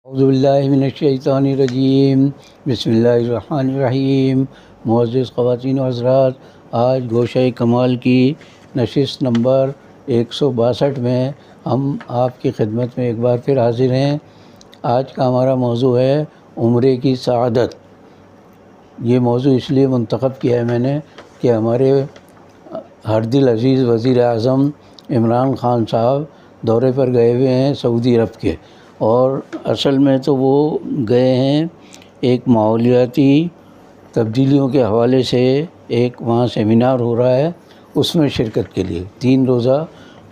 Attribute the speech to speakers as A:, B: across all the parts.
A: اعوذ باللہ من الشیطان الرجیم، بسم اللہ الرحمن الرحیم۔ معزز خواتین و حضرات، آج گوشہ کمال کی نشست نمبر 162 میں ہم آپ کی خدمت میں ایک بار پھر حاضر ہیں۔ آج کا ہمارا موضوع ہے عمرے کی سعادت۔ یہ موضوع اس لیے منتخب کیا ہے میں نے کہ ہمارے ہردل عزیز وزیر اعظم عمران خان صاحب دورے پر گئے ہوئے ہیں سعودی عرب کے، اور اصل میں تو وہ گئے ہیں ایک ماحولیاتی تبدیلیوں کے حوالے سے، ایک وہاں سیمینار ہو رہا ہے، اس میں شرکت کے لیے 3 روزہ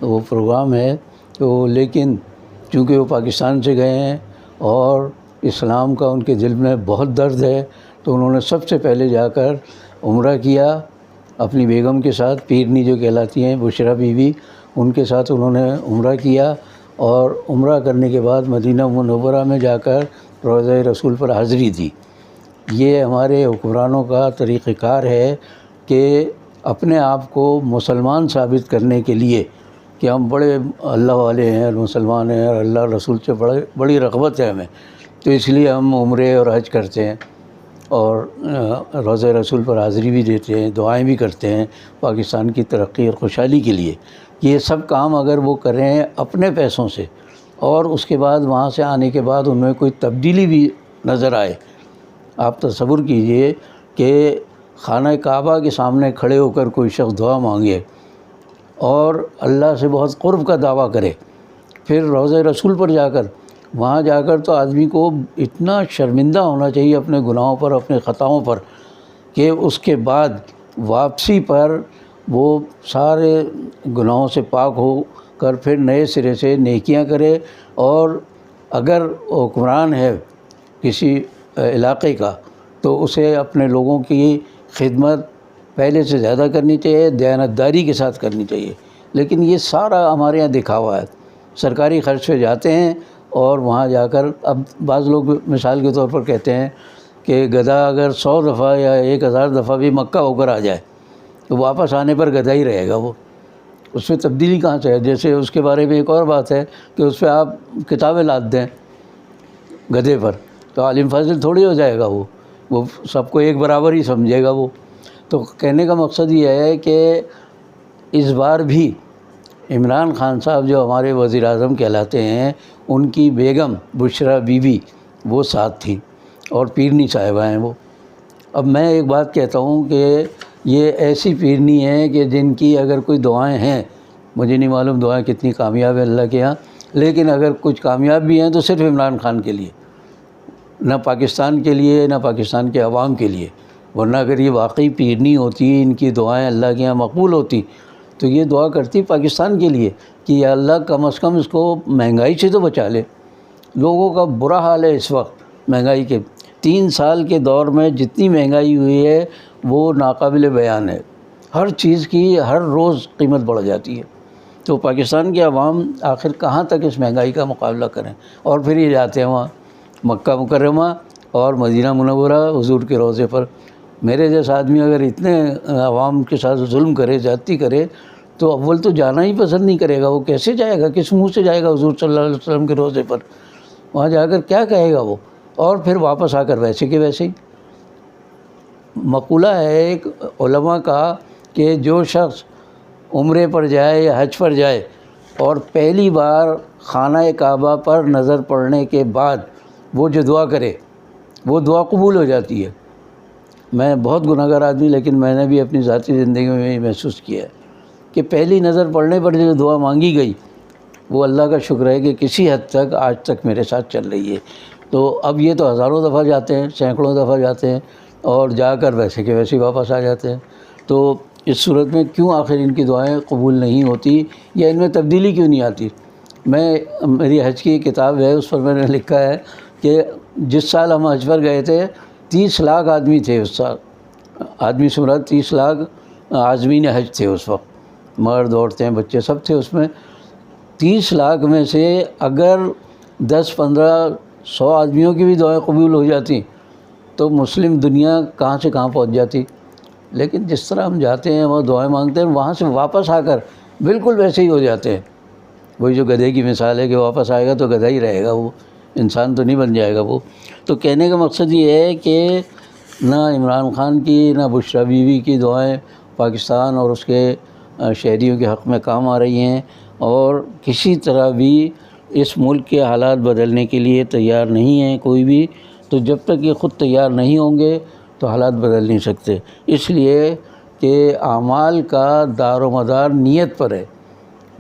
A: وہ پروگرام ہے۔ تو لیکن چونکہ وہ پاکستان سے گئے ہیں اور اسلام کا ان کے دل میں بہت درد ہے، تو انہوں نے سب سے پہلے جا کر عمرہ کیا اپنی بیگم کے ساتھ، پیرنی جو کہلاتی ہیں بشرا بیوی، ان کے ساتھ انہوں نے عمرہ کیا، اور عمرہ کرنے کے بعد مدینہ منورہ میں جا کر روضہ رسول پر حاضری دی۔ یہ ہمارے حکمرانوں کا طریقہ کار ہے کہ اپنے آپ کو مسلمان ثابت کرنے کے لیے کہ ہم بڑے اللہ والے ہیں اور مسلمان ہیں اور اللہ رسول سے بڑی رغبت ہے ہمیں، تو اس لیے ہم عمرے اور حج کرتے ہیں اور روضہ رسول پر حاضری بھی دیتے ہیں، دعائیں بھی کرتے ہیں پاکستان کی ترقی اور خوشحالی کے لیے۔ یہ سب کام اگر وہ کریں اپنے پیسوں سے، اور اس کے بعد وہاں سے آنے کے بعد ان میں کوئی تبدیلی بھی نظر آئے، آپ تصور کیجئے کہ خانہ کعبہ کے سامنے کھڑے ہو کر کوئی شخص دعا مانگے اور اللہ سے بہت قرب کا دعویٰ کرے، پھر روضہ رسول پر جا کر، وہاں جا کر تو آدمی کو اتنا شرمندہ ہونا چاہیے اپنے گناہوں پر، اپنے خطاؤں پر، کہ اس کے بعد واپسی پر وہ سارے گناہوں سے پاک ہو کر پھر نئے سرے سے نیکیاں کرے، اور اگر حکمران ہے کسی علاقے کا تو اسے اپنے لوگوں کی خدمت پہلے سے زیادہ کرنی چاہیے، دیانتداری کے ساتھ کرنی چاہیے۔ لیکن یہ سارا ہمارے یہاں دکھاوا ہے، سرکاری خرچ پہ جاتے ہیں اور وہاں جا کر، اب بعض لوگ مثال کے طور پر کہتے ہیں کہ گدھا اگر 100 دفعہ یا 1000 دفعہ بھی مکہ ہو کر آ جائے تو واپس آنے پر گدھا ہی رہے گا، وہ اس میں تبدیلی کہاں سے ہے؟ جیسے اس کے بارے میں ایک اور بات ہے کہ اس پہ آپ کتابیں لاد دیں گدھے پر تو عالم فاضل تھوڑی ہو جائے گا، وہ سب کو ایک برابر ہی سمجھے گا وہ۔ تو کہنے کا مقصد یہ ہے کہ اس بار بھی عمران خان صاحب جو ہمارے وزیر اعظم کہلاتے ہیں، ان کی بیگم بشرا بیوی وہ ساتھ تھیں، اور پیرنی صاحبہ ہیں وہ۔ اب میں ایک بات کہتا ہوں کہ یہ ایسی پیرنی ہیں کہ جن کی اگر کوئی دعائیں ہیں، مجھے نہیں معلوم دعائیں کتنی کامیاب ہیں اللہ کے یہاں، لیکن اگر کچھ کامیاب بھی ہیں تو صرف عمران خان کے لیے، نہ پاکستان کے لیے، نہ پاکستان کے عوام کے لیے۔ ورنہ اگر یہ واقعی پیرنی ہوتی، ان کی دعائیں اللہ کے یہاں مقبول ہوتی، تو یہ دعا کرتی پاکستان کے لیے کہ یا اللہ کم از کم اس کو مہنگائی سے تو بچا لے۔ لوگوں کا برا حال ہے اس وقت مہنگائی کے، 3 سال کے دور میں جتنی مہنگائی ہوئی ہے وہ ناقابل بیان ہے، ہر چیز کی ہر روز قیمت بڑھ جاتی ہے۔ تو پاکستان کے عوام آخر کہاں تک اس مہنگائی کا مقابلہ کریں، اور پھر یہ جاتے ہیں وہاں مکہ مکرمہ اور مدینہ منورہ حضور کے روضے پر۔ میرے جیسا آدمی اگر اتنے عوام کے ساتھ ظلم کرے، زیادتی کرے، تو اول تو جانا ہی پسند نہیں کرے گا، وہ کیسے جائے گا، کس منہ سے جائے گا حضور صلی اللہ علیہ وسلم کے روضے پر؟ وہاں جا کر کیا کہے گا وہ، اور پھر واپس آ کر ویسے کہ ویسے ہی۔ مقولہ ہے ایک علماء کا کہ جو شخص عمرے پر جائے یا حج پر جائے اور پہلی بار خانہ کعبہ پر نظر پڑنے کے بعد وہ جو دعا کرے وہ دعا قبول ہو جاتی ہے۔ میں بہت گناہ گار آدمی، لیکن میں نے بھی اپنی ذاتی زندگی میں یہ محسوس کیا ہے کہ پہلی نظر پڑنے پر جو دعا مانگی گئی وہ اللہ کا شکر ہے کہ کسی حد تک آج تک میرے ساتھ چل رہی ہے۔ تو اب یہ تو ہزاروں دفعہ جاتے ہیں، سینکڑوں دفعہ جاتے ہیں، اور جا کر ویسے کہ ویسے واپس آ جاتے ہیں۔ تو اس صورت میں کیوں آخر ان کی دعائیں قبول نہیں ہوتی، یا ان میں تبدیلی کیوں نہیں آتی؟ میری حج کی کتاب ہے، اس پر میں نے لکھا ہے کہ جس سال ہم حج پر گئے تھے 30 لاکھ آدمی تھے اس سال، آدمی سے مراد 30 لاکھ عازمین حج تھے اس وقت، مرد عورتیں بچے سب تھے اس میں۔ 30 لاکھ میں سے اگر 10 15 100 آدمیوں کی بھی دعائیں قبول ہو جاتی تو مسلم دنیا کہاں سے کہاں پہنچ جاتی۔ لیکن جس طرح ہم جاتے ہیں وہاں دعائیں مانگتے ہیں، وہاں سے واپس آ کر بالکل ویسے ہی ہو جاتے ہیں۔ وہی جو گدھے کی مثال ہے کہ واپس آئے گا تو گدھا ہی رہے گا وہ، انسان تو نہیں بن جائے گا وہ۔ تو کہنے کا مقصد یہ ہے کہ نہ عمران خان کی نہ بشریٰ بیوی کی دعائیں پاکستان اور اس کے شہریوں کے حق میں کام آ رہی ہیں، اور کسی طرح بھی اس ملک کے حالات بدلنے کے لیے تیار نہیں ہیں کوئی بھی۔ تو جب تک یہ خود تیار نہیں ہوں گے تو حالات بدل نہیں سکتے، اس لیے کہ اعمال کا دار و مدار نیت پر ہے۔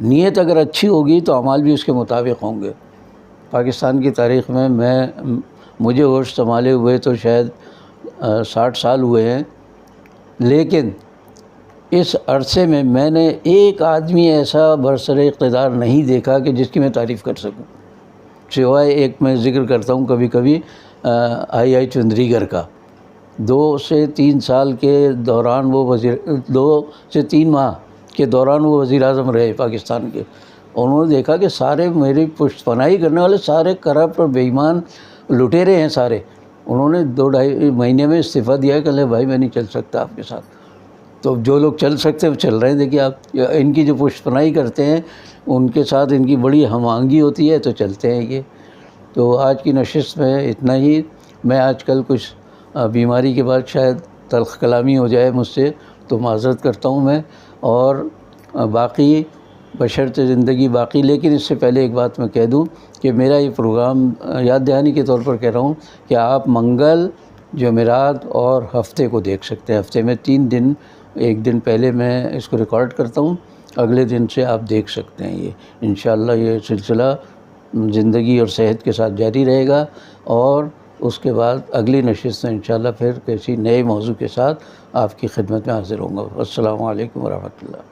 A: نیت اگر اچھی ہوگی تو اعمال بھی اس کے مطابق ہوں گے۔ پاکستان کی تاریخ میں مجھے ہوش سنبھالے ہوئے تو شاید 60 سال ہوئے ہیں، لیکن اس عرصے میں نے ایک آدمی ایسا برسر اقتدار نہیں دیکھا کہ جس کی میں تعریف کر سکوں، سوائے ایک میں ذکر کرتا ہوں کبھی کبھی آئی چندریگر کا۔ 2 سے 3 سال کے دوران وہ 2 سے 3 ماہ کے دوران وہ وزیر اعظم رہے پاکستان کے۔ انہوں نے دیکھا کہ سارے میری پشت پناہی کرنے والے سارے کرپٹ اور بے ایمان لٹیرے ہیں سارے۔ انہوں نے 2-2.5 مہینے میں استعفیٰ دیا کہ لے بھائی میں نہیں چل سکتا آپ کے ساتھ۔ تو جو لوگ چل سکتے ہیں وہ چل رہے ہیں، دیکھیے آپ ان کی جو پشت پناہی کرتے ہیں ان کے ساتھ ان کی بڑی ہم آہنگی ہوتی ہے تو چلتے ہیں یہ۔ تو آج کی نشست میں اتنا ہی۔ میں آج کل کچھ بیماری کے بعد شاید تلخ کلامی ہو جائے مجھ سے، تو معذرت کرتا ہوں میں، اور باقی بشرط زندگی باقی۔ لیکن اس سے پہلے ایک بات میں کہہ دوں کہ میرا یہ پروگرام یاد دہانی کے طور پر کہہ رہا ہوں کہ آپ منگل، جمعرات اور ہفتے کو دیکھ سکتے ہیں۔ ہفتے میں 3 دن، ایک دن پہلے میں اس کو ریکارڈ کرتا ہوں، اگلے دن سے آپ دیکھ سکتے ہیں۔ یہ انشاءاللہ یہ سلسلہ زندگی اور صحت کے ساتھ جاری رہے گا، اور اس کے بعد اگلی نشست میں انشاءاللہ پھر کسی نئے موضوع کے ساتھ آپ کی خدمت میں حاضر ہوں گا۔ السلام علیکم ورحمۃ اللہ۔